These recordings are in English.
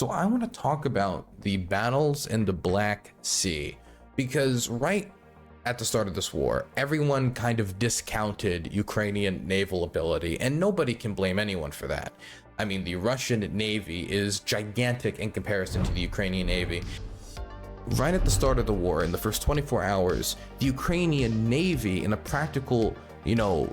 So I want to talk about the battles in the Black Sea, because right at the start of this war, everyone kind of discounted Ukrainian naval ability, and nobody can blame anyone for that. I mean, the Russian Navy is gigantic in comparison to the Ukrainian Navy. Right at the start of the war, in the first 24 hours, the Ukrainian Navy, in a practical,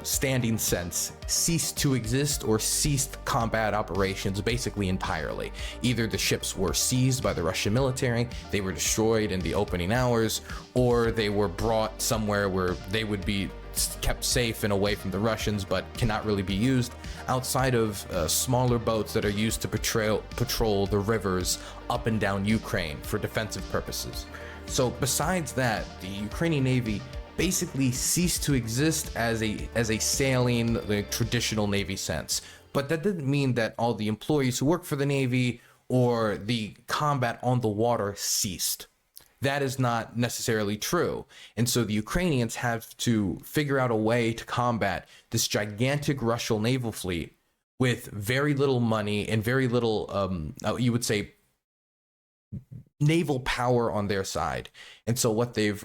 standing sense, ceased to exist or ceased combat operations basically entirely. Either the ships were seized by the Russian military, they were destroyed in the opening hours, or they were brought somewhere where they would be kept safe and away from the Russians, but cannot really be used outside of smaller boats that are used to patrol the rivers up and down Ukraine for defensive purposes. So besides that, the Ukrainian Navy basically ceased to exist as a sailing, traditional Navy sense. But that didn't mean that all the employees who work for the Navy or the combat on the water ceased. That is not necessarily true. And so the Ukrainians have to figure out a way to combat this gigantic Russian naval fleet with very little money and very little, you would say, naval power on their side. And so what they've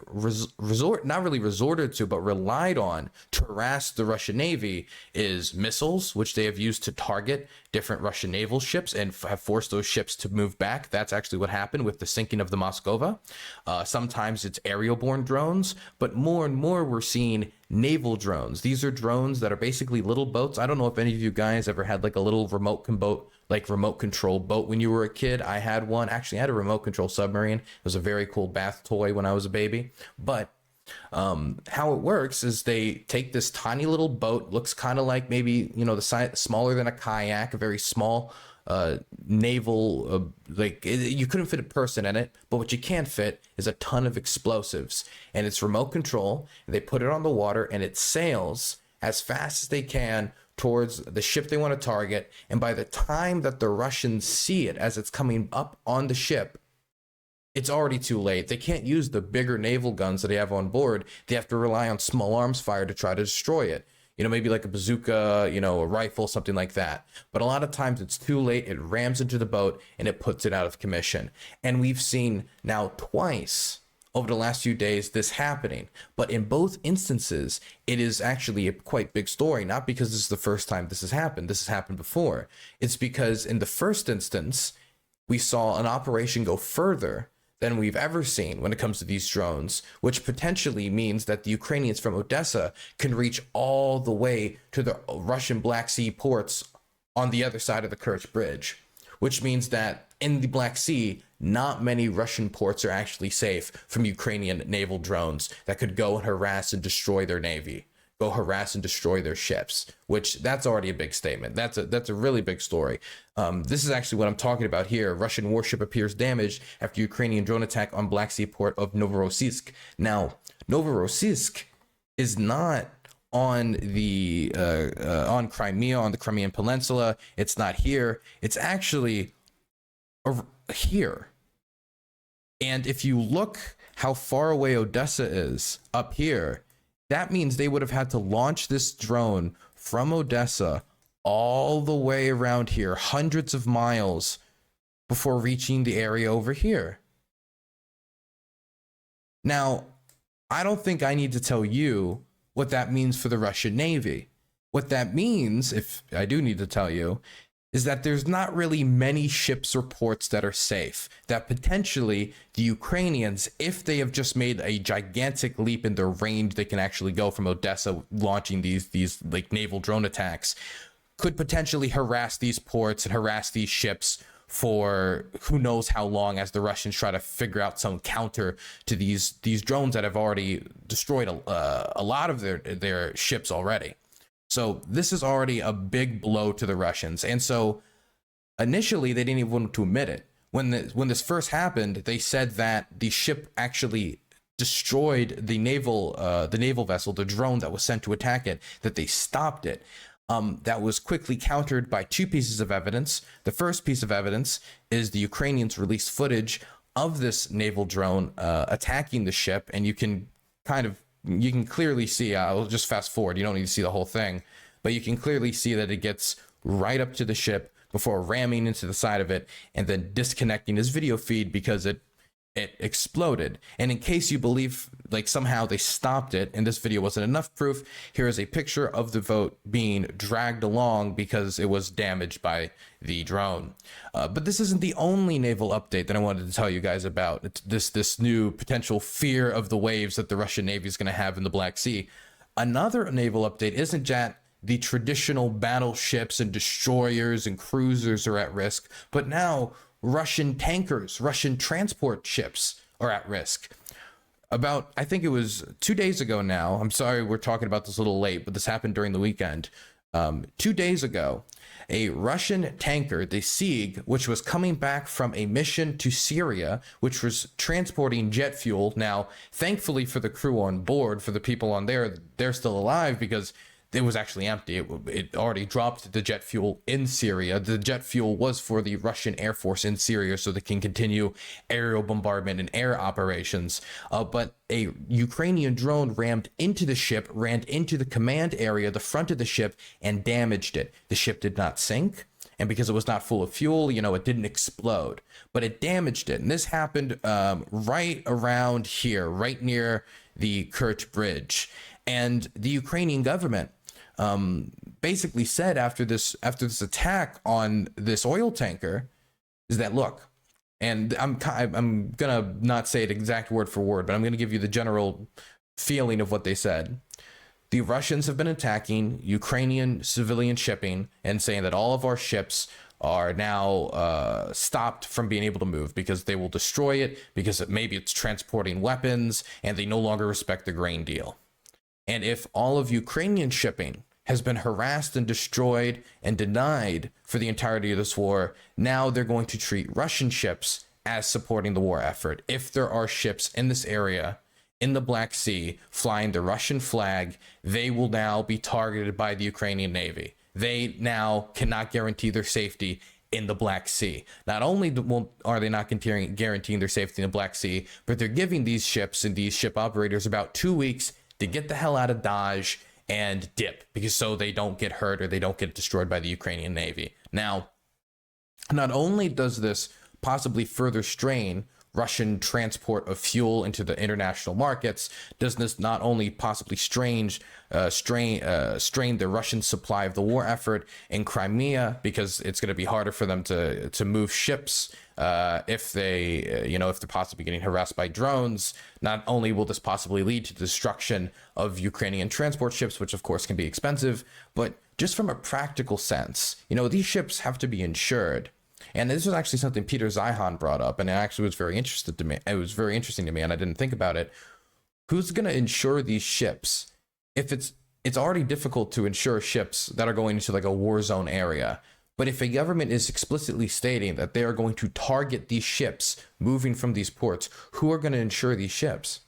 not really resorted to, but relied on to harass the Russian Navy is missiles, which they have used to target different Russian naval ships and have forced those ships to move back. That's actually what happened with the sinking of the Moskova. Sometimes it's aerial-borne drones, but more and more we're seeing naval drones. These are drones that are basically little boats. I don't know if any of you guys ever had like a little remote control boat when you were a kid. I had one. Actually, I had a remote control submarine. It was a very cool bath toy when I was a baby. But how it works is they take this tiny little boat, looks kind of like maybe, the size smaller than a kayak, a very small naval, you couldn't fit a person in it, but what you can fit is a ton of explosives, and it's remote control. And they put it on the water and it sails as fast as they can towards the ship they want to target. And by the time that the Russians see it as it's coming up on the ship, it's already too late. They can't use the bigger naval guns that they have on board. They have to rely on small arms fire to try to destroy it. Maybe like a bazooka, a rifle, something like that. But a lot of times it's too late. It rams into the boat and it puts it out of commission. And we've seen now twice over the last few days this happening. But in both instances, it is actually a quite big story, not because this is the first time this has happened. This has happened before. It's because in the first instance, we saw an operation go further than we've ever seen when it comes to these drones, which potentially means that the Ukrainians from Odessa can reach all the way to the Russian Black Sea ports on the other side of the Kerch Bridge, which means that in the Black Sea, not many Russian ports are actually safe from Ukrainian naval drones that could go and harass and destroy their navy, go harass and destroy their ships, which that's already a big statement. That's a really big story. This is actually what I'm talking about here. Russian warship appears damaged after Ukrainian drone attack on Black Sea port of Novorossiysk. Now, Novorossiysk is not on the on Crimea, on the Crimean Peninsula. It's not here. It's actually here. And if you look how far away Odessa is up here, that means they would have had to launch this drone from Odessa all the way around here, hundreds of miles, before reaching the area over here. Now, I don't think I need to tell you what that means for the Russian Navy. What that means, if I do need to tell you, is that there's not really many ships or ports that are safe, that potentially the Ukrainians, if they have just made a gigantic leap in their range, they can actually go from Odessa launching these like naval drone attacks, could potentially harass these ports and harass these ships for who knows how long, as the Russians try to figure out some counter to these drones that have already destroyed a lot of their ships already. So this is already a big blow to the Russians. And so initially they didn't even want to admit it. When this first happened, they said that the ship actually destroyed the naval vessel, the drone that was sent to attack it, that they stopped it. That was quickly countered by two pieces of evidence. The first piece of evidence is the Ukrainians released footage of this naval drone attacking the ship, and you can clearly see, I'll just fast forward, you don't need to see the whole thing, but you can clearly see that it gets right up to the ship, before ramming into the side of it and then disconnecting his video feed because it exploded. And in case you believe like somehow they stopped it and this video wasn't enough proof, here is a picture of the boat being dragged along because it was damaged by the drone. But this isn't the only naval update that I wanted to tell you guys about. It's this new potential fear of the waves that the Russian Navy is going to have in the Black Sea. Another naval update isn't that the traditional battleships and destroyers and cruisers are at risk, but now Russian tankers, Russian transport ships are at risk. About, I think it was 2 days ago now, I'm sorry we're talking about this a little late, but this happened during the weekend. 2 days ago, a Russian tanker, the Sieg, which was coming back from a mission to Syria, which was transporting jet fuel. Now, thankfully for the crew on board, for the people on there, they're still alive because it was actually empty. It already dropped the jet fuel in Syria. The jet fuel was for the Russian Air Force in Syria so they can continue aerial bombardment and air operations. But a Ukrainian drone rammed into the ship, ran into the command area, the front of the ship, and damaged it. The ship did not sink. And because it was not full of fuel, you know, it didn't explode, but it damaged it. And this happened right around here, right near the Kerch Bridge. And the Ukrainian government basically said after this attack on this oil tanker is that, look, and I'm gonna not say it exact word for word, but I'm gonna give you the general feeling of what they said. The Russians have been attacking Ukrainian civilian shipping and saying that all of our ships are now stopped from being able to move because they will destroy it, because maybe it's transporting weapons, and they no longer respect the grain deal. And if all of Ukrainian shipping has been harassed and destroyed and denied for the entirety of this war, now they're going to treat Russian ships as supporting the war effort. If there are ships in this area, in the Black Sea, flying the Russian flag, they will now be targeted by the Ukrainian Navy. They now cannot guarantee their safety in the Black Sea. Not only are they not guaranteeing their safety in the Black Sea, but they're giving these ships and these ship operators about 2 weeks to get the hell out of Dodge and dip, because so they don't get hurt or they don't get destroyed by the Ukrainian Navy. Now, not only does this possibly further strain Russian transport of fuel into the international markets, does this not only possibly strain the Russian supply of the war effort in Crimea, because it's going to be harder for them to move ships if they're possibly getting harassed by drones. Not only will this possibly lead to the destruction of Ukrainian transport ships, which of course can be expensive, but just from a practical sense, these ships have to be insured. And this was actually something Peter Zeihan brought up, and it actually was very interesting to me. It was very interesting to me, and I didn't think about it. Who's going to insure these ships? If it's already difficult to insure ships that are going into like a war zone area, but if a government is explicitly stating that they are going to target these ships moving from these ports, who are going to insure these ships?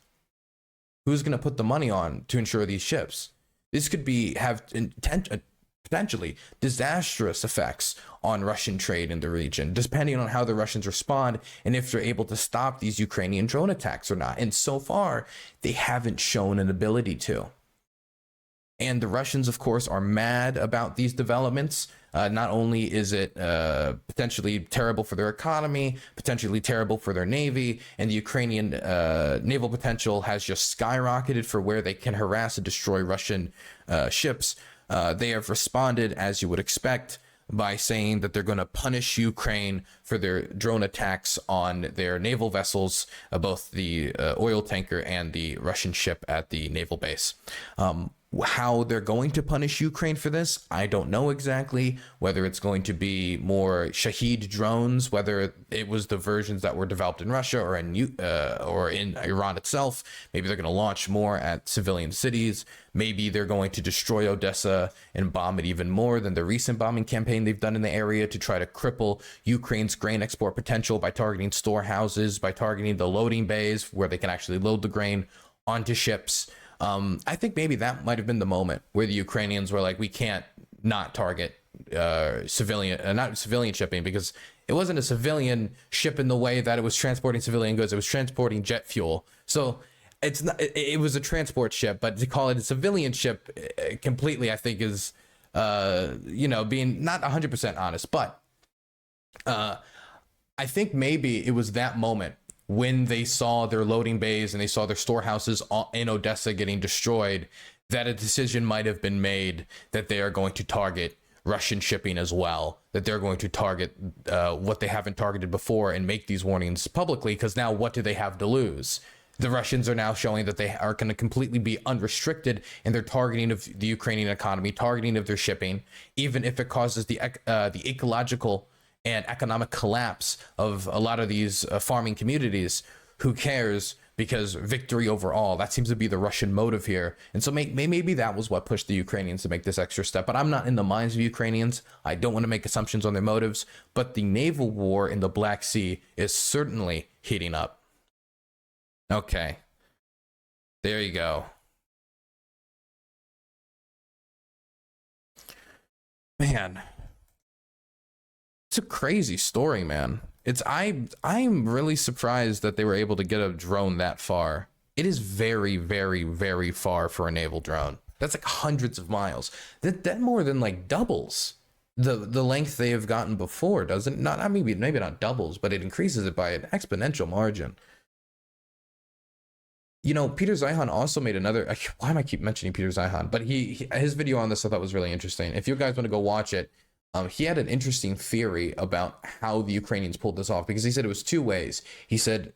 Who's going to put the money on to insure these ships? This could have potentially disastrous effects on Russian trade in the region, depending on how the Russians respond and if they're able to stop these Ukrainian drone attacks or not. And so far, they haven't shown an ability to. And the Russians, of course, are mad about these developments. Not only is it potentially terrible for their economy, potentially terrible for their navy, and the Ukrainian naval potential has just skyrocketed for where they can harass and destroy Russian ships. They have responded, as you would expect, by saying that they're going to punish Ukraine for their drone attacks on their naval vessels, both the oil tanker and the Russian ship at the naval base. How they're going to punish Ukraine for this, I don't know exactly. Whether it's going to be more Shahed drones, whether it was the versions that were developed in Russia or in Iran itself. Maybe they're going to launch more at civilian cities. Maybe they're going to destroy Odessa and bomb it even more than the recent bombing campaign they've done in the area to try to cripple Ukraine's grain export potential by targeting storehouses, by targeting the loading bays where they can actually load the grain onto ships. I think maybe that might have been the moment where the Ukrainians were like, we can't not target not civilian shipping, because it wasn't a civilian ship in the way that it was transporting civilian goods. It was transporting jet fuel. So it's not, it was a transport ship, but to call it a civilian ship completely, I think is, being not 100% honest. But I think maybe it was that moment when they saw their loading bays and they saw their storehouses in Odessa getting destroyed that a decision might have been made that they are going to target Russian shipping as well, that they're going to target what they haven't targeted before and make these warnings publicly, because now what do they have to lose? The Russians are now showing that they are going to completely be unrestricted in their targeting of the Ukrainian economy, targeting of their shipping, even if it causes the ecological and economic collapse of a lot of these farming communities. Who cares? Because victory overall, that seems to be the Russian motive here. And so maybe that was what pushed the Ukrainians to make this extra step. But I'm not in the minds of Ukrainians. I don't want to make assumptions on their motives. But the naval war in the Black Sea is certainly heating up. Okay. There you go. Man. It's a crazy story, man. I'm really surprised that they were able to get a drone that far. It is very, very, very far for a naval drone. That's like hundreds of miles. That more than like doubles the length they have gotten before, doesn't it? Not, I mean, maybe not doubles, but it increases it by an exponential margin. You know, Peter Zeihan also made another. Why am I keep mentioning Peter Zeihan? But his video on this I thought was really interesting. If you guys want to go watch it, he had an interesting theory about how the Ukrainians pulled this off, because he said it was two ways. He said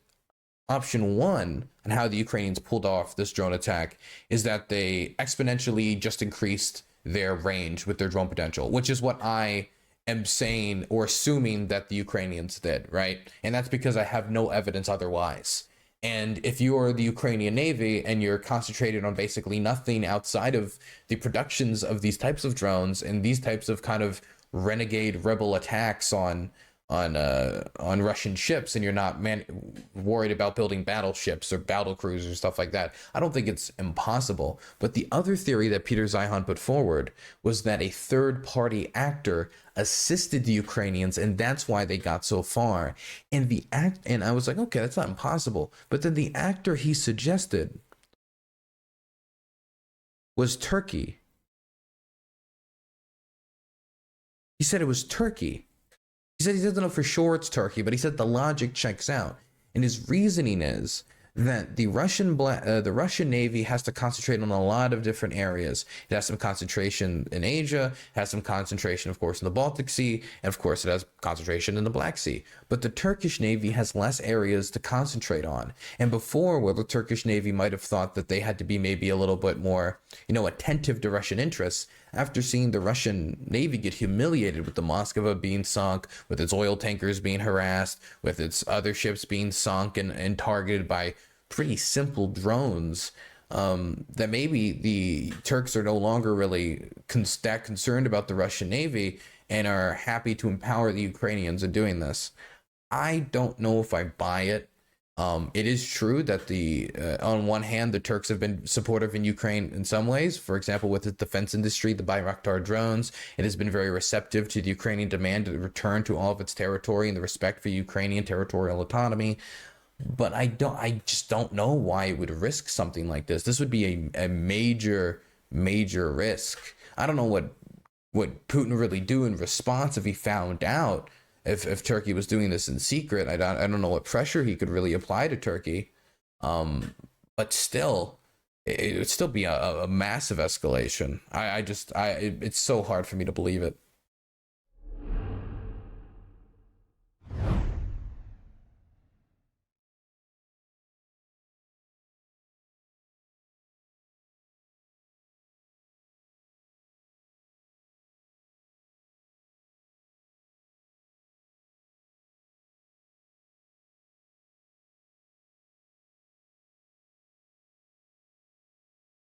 option one on how the Ukrainians pulled off this drone attack is that they exponentially just increased their range with their drone potential, which is what I am saying or assuming that the Ukrainians did, right? And that's because I have no evidence otherwise. And if you're the Ukrainian Navy and you're concentrated on basically nothing outside of the productions of these types of drones and these types of kind of renegade rebel attacks on Russian ships, and you're not worried about building battleships or battle cruisers or stuff like that, I don't think it's impossible. But the other theory that Peter Zeihan put forward was that a third-party actor assisted the Ukrainians, and that's why they got so far. And I was like, okay, that's not impossible. But then the actor he suggested was Turkey. He said it was Turkey. He said he doesn't know for sure it's Turkey, but he said the logic checks out. And his reasoning is that the Russian Navy has to concentrate on a lot of different areas. It has some concentration in Asia, has some concentration, of course, in the Baltic Sea, and of course it has concentration in the Black Sea. But the Turkish Navy has less areas to concentrate on. And before, well, the Turkish Navy might have thought that they had to be maybe a little bit more, attentive to Russian interests. After seeing the Russian Navy get humiliated with the Moskva being sunk, with its oil tankers being harassed, with its other ships being sunk and targeted by pretty simple drones, that maybe the Turks are no longer really that concerned about the Russian Navy and are happy to empower the Ukrainians in doing this. I don't know if I buy it. It is true that on one hand, the Turks have been supportive in Ukraine in some ways. For example, with the defense industry, the Bayraktar drones, it has been very receptive to the Ukrainian demand to return to all of its territory and the respect for Ukrainian territorial autonomy. But I just don't know why it would risk something like this. This would be a major, major risk. I don't know what Putin would really do in response if he found out. If Turkey was doing this in secret, I don't know what pressure he could really apply to Turkey. But still, it would still be a massive escalation. It's so hard for me to believe it.